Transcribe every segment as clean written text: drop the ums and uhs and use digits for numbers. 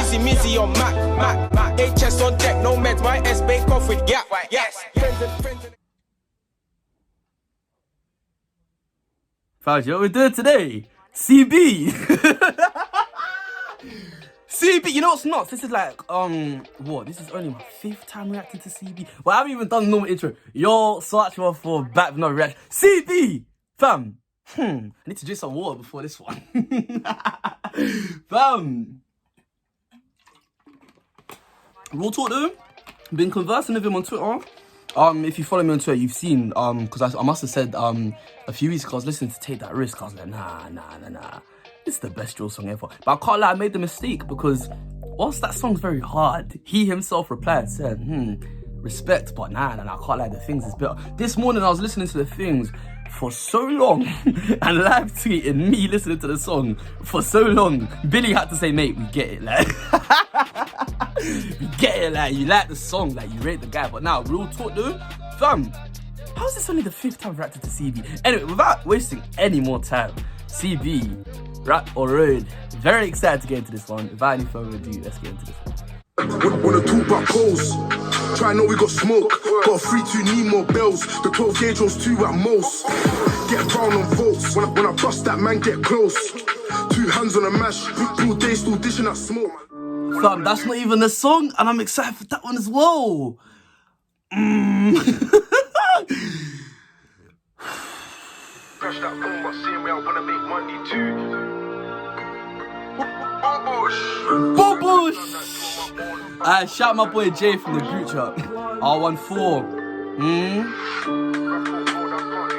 Easy Mizzy on Mac. HS on deck, no meds, my S bake off with gap. Yes. Fauji, what we doing today? CB. CB, you know what's nuts? This is like, what? This is only my 5th time reacting to CB. Well, I haven't even done the normal intro. Yo, Sarchie for back with no reaction. CB! Fam. I need to drink some water before this one. Fam. Real talk though. Been conversing with him on Twitter. If you follow me on Twitter, you've seen, because I must have said, a few weeks ago, I was listening to Take That Risk. I was like, nah. This is the best drill song ever. But I can't lie, I made the mistake because whilst that song's very hard, he himself replied, said, respect, but nah, I can't lie, the things is better. This morning, I was listening to the things for so long and live tweeting me listening to the song for so long. Billy had to say, mate, we get it, like. We get it, like, you like the song, like, you rate the guy. But now, real talk though, fam, how is this only the 5th time I've reacted to CB? Anyway, without wasting any more time, CB, Rap or Road. Very excited to get into this one. Without any further ado, let's get into this one. Wanna talk about goals? Try know we got smoke. Got a 3-2, need more bells. The 12 gauge was 2 at most. Get round on votes. When I bust that man, get close. 2 hands on a mash. All day still dishing that smoke. Fam, that's not even the song, and I'm excited for that one as well. Crash that phone, but seeing me, I wanna make money too. Bobush! I shout my boy Jay from the group chat. R14.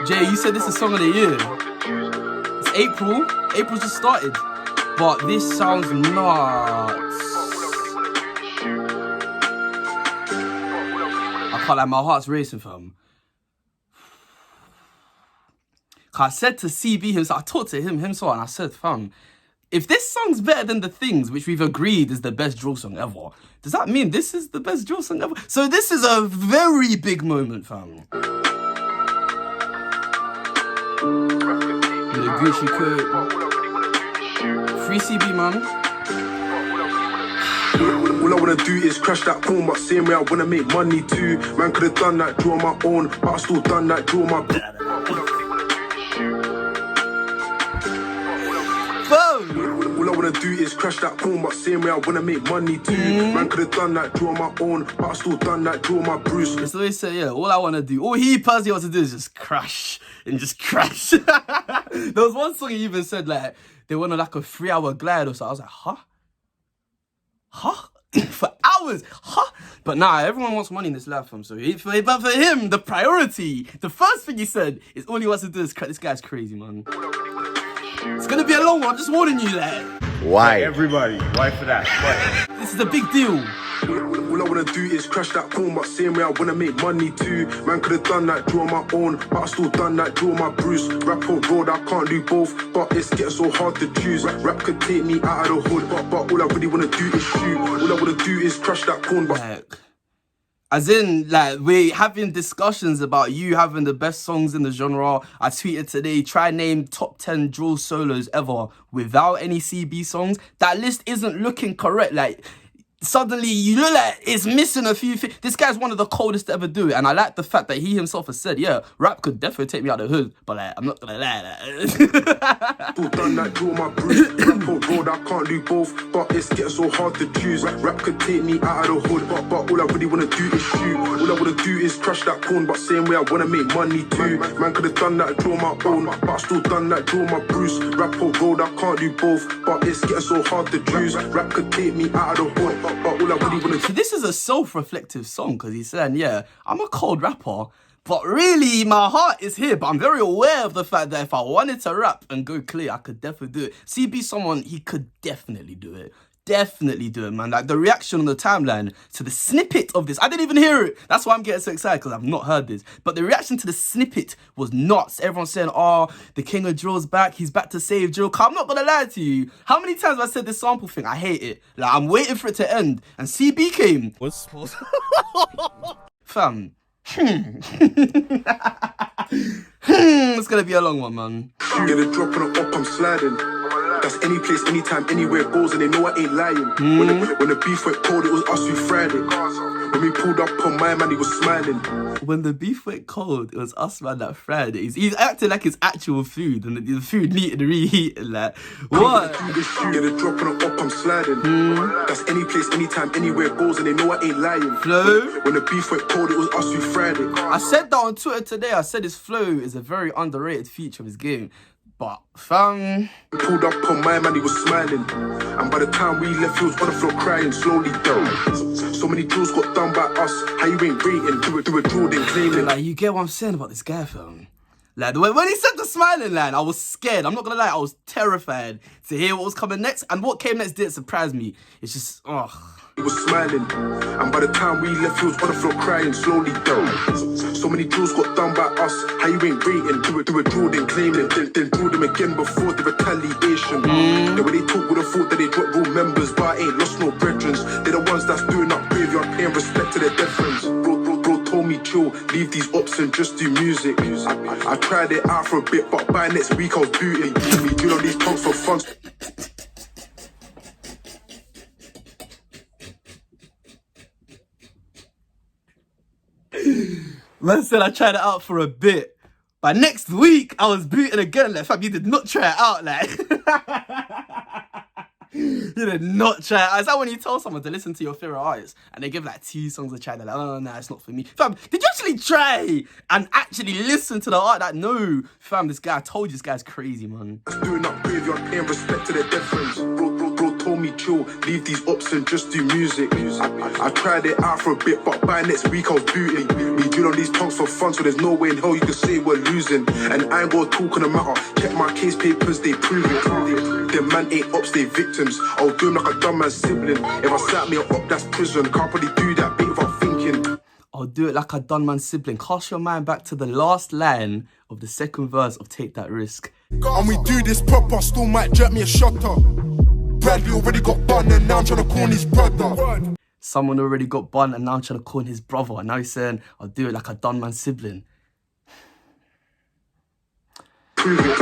Jay, you said this is song of the year. It's April. April just started. But this sounds nuts. I can't lie, my heart's racing, fam. I said to CB himself, I talked to him himself, and I said, fam, if this song's better than The Things, which we've agreed is the best drill song ever, does that mean this is the best drill song ever? So this is a very big moment, fam. The Gucci coat. Free CB, man. All I wanna do is crash that phone, but same way I wanna make money too. Man could've done that, draw my own, but I still done that, draw my. All I wanna do is crash that phone, but same way I wanna make money too. Man could've done that, draw my own, but I still done that, draw my Bruce. That's what he said, yeah. All I wanna do, all he personally wants to do is just crash and just crash. There was one song he even said, like, they went on like a 3-hour glide or so. I was like, huh? For hours, But nah, everyone wants money in this life, fam. So, but for him, the priority, the first thing he said is all he wants to do is crash. This guy's crazy, man. It's gonna be a long one, I'm just warning you, like. Why? Everybody, why for that? Why? This is a big deal. All I wanna do is crash that phone, but same way I wanna make money too. Man could've done that, draw my own, but I still done that, draw my Bruce. Rap or road, I can't do both, but it's getting so hard to choose. Rap could take me out of the hood, but all I really wanna do is shoot. All I wanna do is crash that phone, but... Like, as in, like, we're having discussions about you having the best songs in the genre. I tweeted today, try name top 10 drill solos ever without any CB songs. That list isn't looking correct. Like, suddenly you look like it's missing a few things. This guy's one of the coldest to ever do it. And I like the fact that he himself has said, yeah, rap could definitely take me out of the hood. But, like, I'm not gonna lie. Still done that, draw my Bruce. Rap or road, I can't do both, but it's getting so hard to choose. Rap could take me out of the hood, but all I really wanna do is shoot. All I wanna do is crash that phone, but same way I wanna make money too. Man could've done that, draw my own, but I still done that, draw my Bruce. Rap or road, I can't do both, but it's getting so hard to choose. Rap could take me out of the hood, but all I really wanna do. So this is a self-reflective song because he's saying, yeah, I'm a cold rapper, but really my heart is here. But I'm very aware of the fact that if I wanted to rap and go clear, I could definitely do it. CB someone, he could definitely do it. Definitely do it, man. Like the reaction on the timeline to the snippet of this, I didn't even hear it. That's why I'm getting so excited, because I've not heard this. But the reaction to the snippet was nuts. Everyone's saying, oh, the king of drill's back. He's back to save drill. I'm not gonna lie to you. How many times have I said this sample thing? I hate it. Like, I'm waiting for it to end. And CB came. What's Fam. It's gonna be a long one, man. Get a drop on a up, I'm sliding. That's any place, anytime, anywhere it goes, and they know I ain't lying. When the beef went cold, it was us who fried it. When we pulled up on my man, he was smiling. When the beef went cold, it was us, man, that fried it. He's acting like it's actual food, and the food needed reheating, like, what? Get a drop on a up, I'm sliding. That's any place, anytime, anywhere it goes, and they know I ain't lying. Flow? When the beef went cold, it was us who fried it. I said that on Twitter today. I said his flow is a very underrated feature of his game. But, fam... Pulled up on my man, he was smiling. And by the time we left, he was on the floor crying slowly down. So many drills got done by us. How you ain't rating? Do a drill, then claiming. Like, you get what I'm saying about this guy, fam? Like, when he said the smiling line, I was scared. I'm not gonna lie, I was terrified to hear what was coming next. And what came next didn't surprise me. It's just, ugh. He was smiling, and by the time we left, he was on the floor crying slowly down. So many drills got done by us. How you ain't rating? Do a drill, then claiming. Then drill them again before the retaliation. The way they talk, would have thought that they dropped real members, but I ain't lost no brethren. They're the ones that's doing up graveyard, paying respect to their dead friends. Bro told me chill, leave these ops and just do music. I tried it out for a bit, but by next week I was booting. Me doing all these punks for fun. Man said I tried it out for a bit. But next week, I was booting again. Like, fam, you did not try it out, like. You did not try it out. Is that when you tell someone to listen to your favorite artist and they give like 2 songs a try? They're like, oh, no, it's not for me. Fam, did you actually try and actually listen to the art? That no, fam, this guy, I told you this guy's crazy, man. Doing up graveyard, paying respect to their dead friends. Bro told me chill, leave these ops and just do music. I tried it out for a bit, but by next week I was booting. Me doing all these punks for fun, so there's no way in hell you can say we're losing. And I ain't gonna talk on the matter. Check my case papers, they prove it. Them man ain't ops, they victims. I'll do them like a dumb man's sibling. If I sat me a op, that's prison. Can't probably do that bit without thinking. I'll do it like a done man sibling. Cast your mind back to the last line of the second verse of Take That Risk. And we do this proper, still might jerk me a shutter. Bradley already got bun and now I'm trying to call his brother. Someone already got bun and now I'm trying to call his brother. And now he's saying, I'll do it like a done man sibling. Prove it.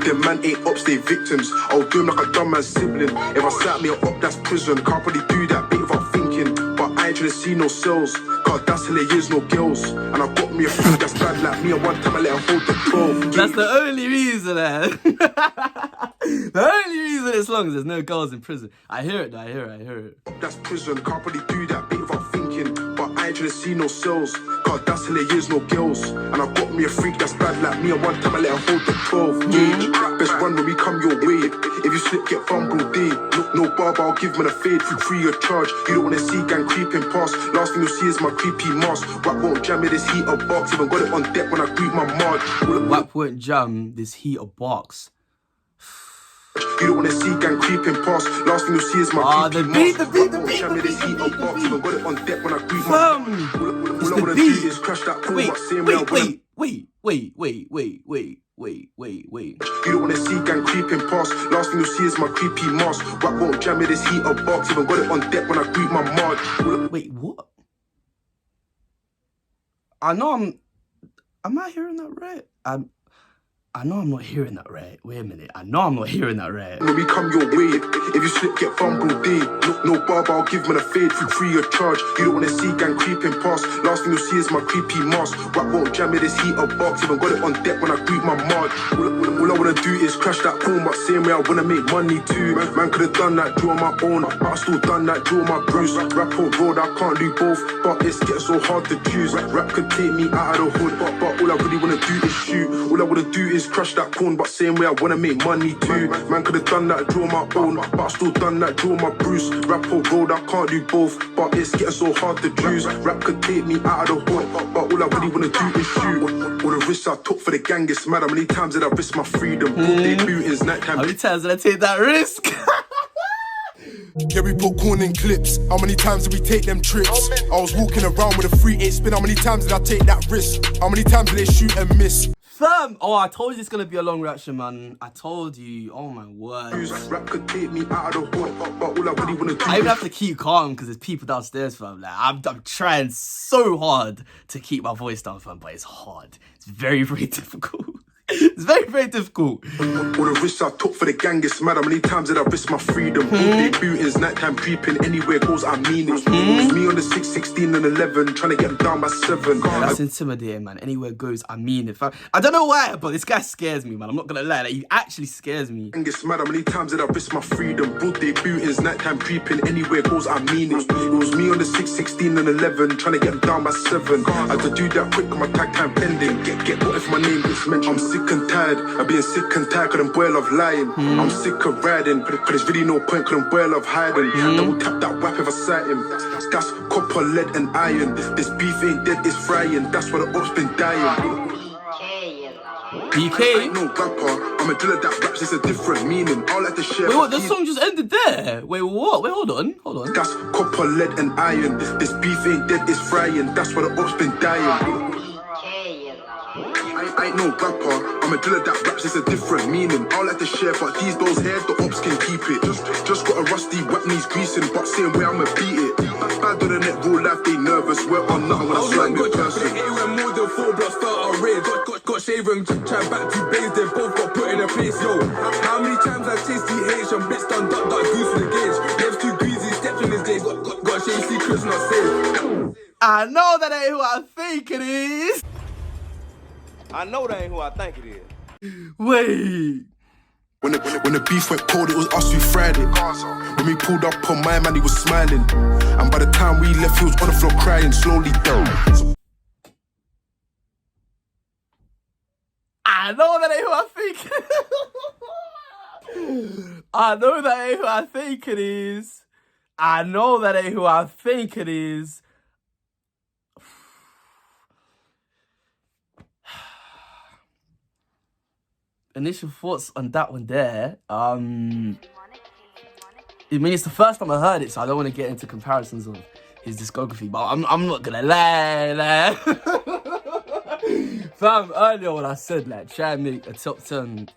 Them man ain't ops, they victims. I'll do them like a dumb man's sibling. If I sat me a op, that's prison. Can't probably do that bit without thinking. But I ain't trying to see no cells. God, that's hilarious, no girls. And I got me a friend that's bad like me. And one time I let her hold the 12. That's the only reason, The only reason it's long is there's no girls in prison. I hear it, I hear it. That's prison. Can't probably do that bit without thinking. But I ain't trying to see no cells. God, that's hilarious, no girls. And I got me a freak that's bad like me. And one time I let her hold the 12 gauge. Best run when we come your way. If you slip, get fumbled day. No barber, I'll give man a fade free of charge. You don't wanna see gang creeping past. Last thing you'll see is my creepy mask. Whack won't jam me this heater box. Even got it on deck when I greet my marge. Whack won't jam this heater box. You don't wanna see gang creeping past. Last thing you'll see is my creepy mask. The beat. Jam me this heater box. Even got it on deck when I greet my marge. All I wanna do is crash that pool. Wait. You don't wanna see gang creeping past. Last thing you'll see is my creepy mask. Whack won't jam me this heater box. Even got it on deck when I greet my marge. Wait, what? I know am I hearing that right? I know I'm not hearing that right. Wait a minute. I know I'm not hearing that right. When we come your way, if you slip, get fumbled day. No barber, I'll give man a fade free of charge. You don't wanna see gang creeping past. Last thing you'll see is my creepy mask. Whack won't jam me this heater box. Even got it on deck when I greet my marge. All I wanna do is crash that pool, but same way I wanna make money too. Man could've done that drill on my own, but I still done that drill on my bruise. Rap or road, I can't do both, but it's getting so hard to choose. Rap could take me out of the hood, but all I really wanna do is shoot. All I wanna do is crush that corn, but same way I wanna make money too. Man could've done that drill on my own, but I still done that drill on my bruise. Rap or road, I can't do both, but it's getting so hard to choose. Rap could take me out of the hood, but all I really wanna do is shoot. All the risks I took for the gang is mad. How many times did I risk my freedom? Day bootings, nighttime. How many times did I take that risk? Yeah, we put corn in clips. How many times did we take them trips? I was walking around with a 3-8 spin. How many times did I take that risk? How many times did they shoot and miss? Fam! Oh, I told you it's gonna be a long reaction, man. I told you. Oh my word. Rap could take me out of the hood, but all I really wanna do I even have to keep calm because there's people downstairs, fam. Like, I'm trying so hard to keep my voice down, fam, but it's hard. It's very, very difficult. It's very, very difficult. All the risks I took for the gang, it's mad. How many times did I risk my freedom? All day bootings, nighttime creeping, anywhere goes, I mean it. It was me on the 6, 16 and 11, trying to get them down by 7. That's intimidating, man. Anywhere goes, I mean it. I don't know why, but this guy scares me, man. I'm not gonna lie. Like, he actually scares me. It's mad. How many times did I risk my freedom? Broad day bootings, nighttime creeping, anywhere goes, I mean it. It was me on the 6, 16 and 11, trying to get them down by 7. I had to do that quick, my tag time pending. Get what if my name gets mentioned? I'm sick and tired of being sick and tired, couldn't boy love lying. I'm sick of riding, but there's really no point, couldn't boy love hiding. Double tap that whap if I sight him. That's copper, lead and iron. This beef ain't dead, it's frying. That's why the ops been dying. BK? No rapper, I'm a driller that raps, it's a different meaning. I like to share. Wait, what? The song just ended there. Wait, what? Wait, hold on. That's copper, lead and iron. This beef ain't dead, it's frying. That's why the ops been dying. I ain't no rapper, I'm a driller that raps, it's a different meaning. I like to share, but these those here, the ops can keep it. Just got a rusty whack knees greasing, but same way I'ma beat it. Bad on the net, real life, they nervous. We're on nothing when I slide in person. When more than 4 blocks start a raid. Got shaven, try back to base, they both got put in a place, yo. How many times I chased DH and bitch done duck goose for the gauge. Left 2 greasy steps in his days, got shame secrets not safe. I know that ain't who I think it is. I know that ain't who I think it is. Wait. When the beef went cold, it was us who fried it. When we pulled up on my man, he was smiling. And by the time we left, he was on the floor crying slowly down. I know that ain't who I think. I know that ain't who I think it is. I know that ain't who I think it is. Initial thoughts on that one there. I mean, it's the first time I heard it, so I don't want to get into comparisons of his discography, but I'm not gonna lie. Fam, earlier when I said, like, try and make a top 10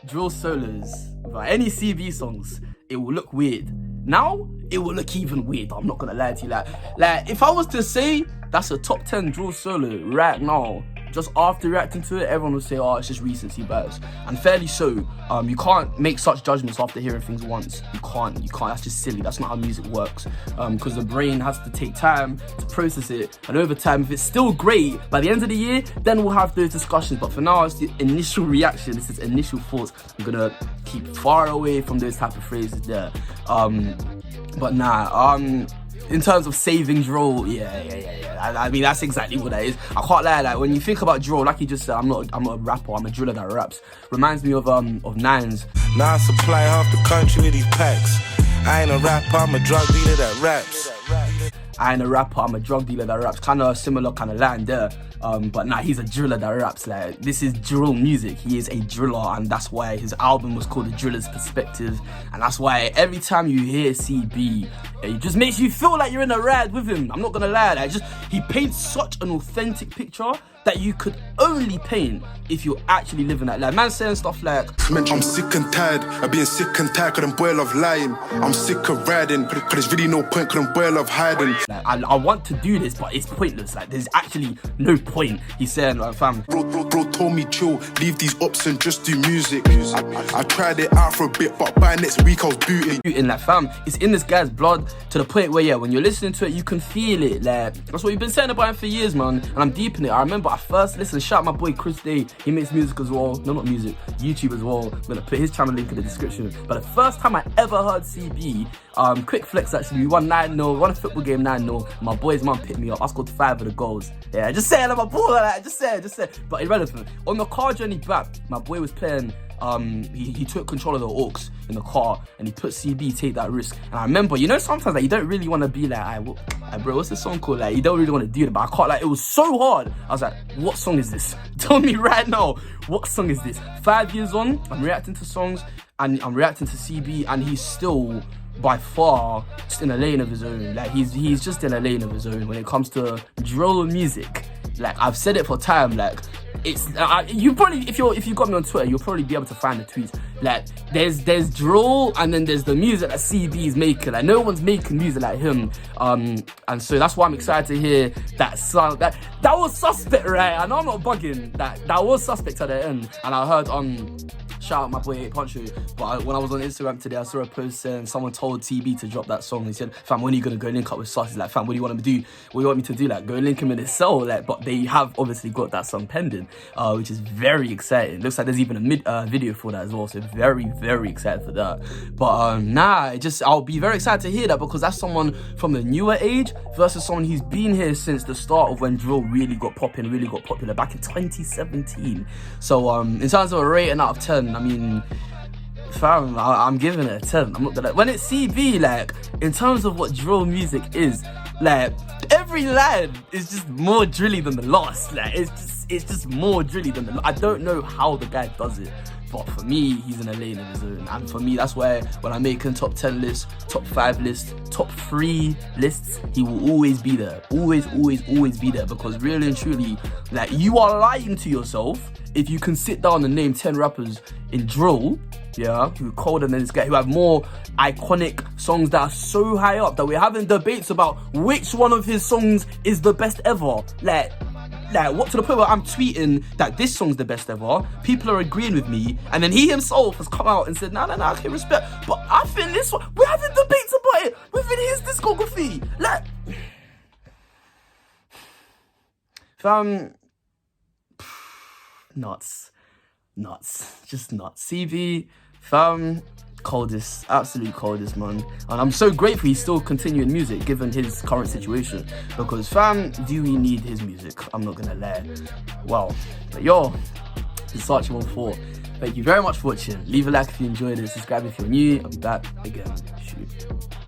drill solos by any CB songs, it will look weird. Now, it will look even weird. I'm not gonna lie to you. Like, if I was to say that's a top 10 drill solo right now, just after reacting to it, everyone will say, oh, it's just recency bias. And fairly so. You can't make such judgments after hearing things once. You can't. That's just silly. That's not how music works. Because the brain has to take time to process it. And over time, if it's still great, by the end of the year, then we'll have those discussions. But for now, it's the initial reaction. It's the initial thoughts. I'm going to keep far away from those type of phrases there. But nah, in terms of saving drill, yeah. I mean, that's exactly what that is. I can't lie, like, when you think about drill, like you just said, I'm not a rapper, I'm a driller that raps. Reminds me of Nines. Now I supply half the country with these packs. I ain't a rapper, I'm a drug dealer that raps. I ain't a rapper, I'm a drug dealer that raps. Kind of a similar kind of line there. But nah, he's a driller that raps. Like, this is drill music. He is a driller, and that's why his album was called The Driller's Perspective. And that's why every time you hear CB, it just makes you feel like you're in a ride with him. I'm not gonna lie, like, he paints such an authentic picture that you could only paint if you're actually living that. Like, man saying stuff like, I'm sick and tired of being sick and tired, couldn't boy love lying. I'm sick of riding, cause there's really no point, couldn't boy love hiding. Like, I want to do this, but it's pointless. Like, there's actually no point. He's saying, like, fam, Bro told me chill, leave these ops and just do music. I tried it out for a bit, but by next week I was booting. In that, fam, it's in this guy's blood to the point where, yeah, when you're listening to it, you can feel it. Like, that's what we've been saying about him for years, man. And I'm deep in it. I remember I first listened, shout out my boy Chris Day. He makes music as well. No, not music, YouTube as well. I'm gonna put his channel link in the description. But the first time I ever heard CB, quick flex actually, we won 9-0, won a football game 9-0. My boy's mum picked me up. I scored 5 of the goals. Yeah, just saying, I'm a baller, like, just saying. But irrelevant. On the car journey back, my boy was playing. He took control of the aux in the car and he put CB Take That Risk. And I remember, you know, sometimes like you don't really want to be like, bro, what's this song called? Like, you don't really want to do it, but I can't, like, it was so hard. I was like, what song is this? Tell me right now, what song is this? 5 years on, I'm reacting to songs and I'm reacting to CB, and he's still by far just in a lane of his own. Like, he's just in a lane of his own when it comes to drill music. Like, I've said it for time, like, it's you probably if you got me on Twitter, you'll probably be able to find the tweets. Like there's drill, and then there's the music that CB is making. Like no one's making music like him. And so that's why I'm excited to hear that song. That was suspect, right? I know I'm not bugging. That was suspect at the end, and I heard shout out my boy 8Punch. But when I was on Instagram today, I saw a post saying someone told TB to drop that song. He said, "Fam, when are you gonna go link up with Sarchie?" He's like, "Fam, what do you want me to do? What do you want me to do? Like, go link him in his cell." Like, but they have obviously got that song pending, which is very exciting. Looks like there's even a video for that as well. So very, very excited for that. But I'll be very excited to hear that, because that's someone from the newer age versus someone who's been here since the start of when drill really got popping, really got popular back in 2017. So in terms of a rating out of 10, I mean, fam, I'm giving it a 10. I'm not gonna, when it's CB, like, in terms of what drill music is, like, every line is just more drilly than the last. Like, it's just more drilly than I don't know how the guy does it, but for me, he's in a lane of his own. And for me, that's where when I'm making top 10 lists, top 5 lists, top 3 lists, he will always be there. Always, always, always be there. Because really and truly, like, you are lying to yourself if you can sit down and name 10 rappers in drill, yeah, who are colder than this guy, who have more iconic songs that are so high up that we're having debates about which one of his songs is the best ever. Like what, to the point where I'm tweeting that this song's the best ever, people are agreeing with me, and then he himself has come out and said, nah, okay, respect, but I think this one, we're having debates about it within his discography. Like, fam, nuts, just nuts. CB, fam, coldest, absolute coldest, man. And I'm so grateful he's still continuing music given his current situation, because fam, do we need his music? I'm not gonna lie. Wow. But yo, it's Sarchie 14. Thank you very much for watching. Leave a like if you enjoyed it, subscribe if you're new. I'll be back again. Shoot.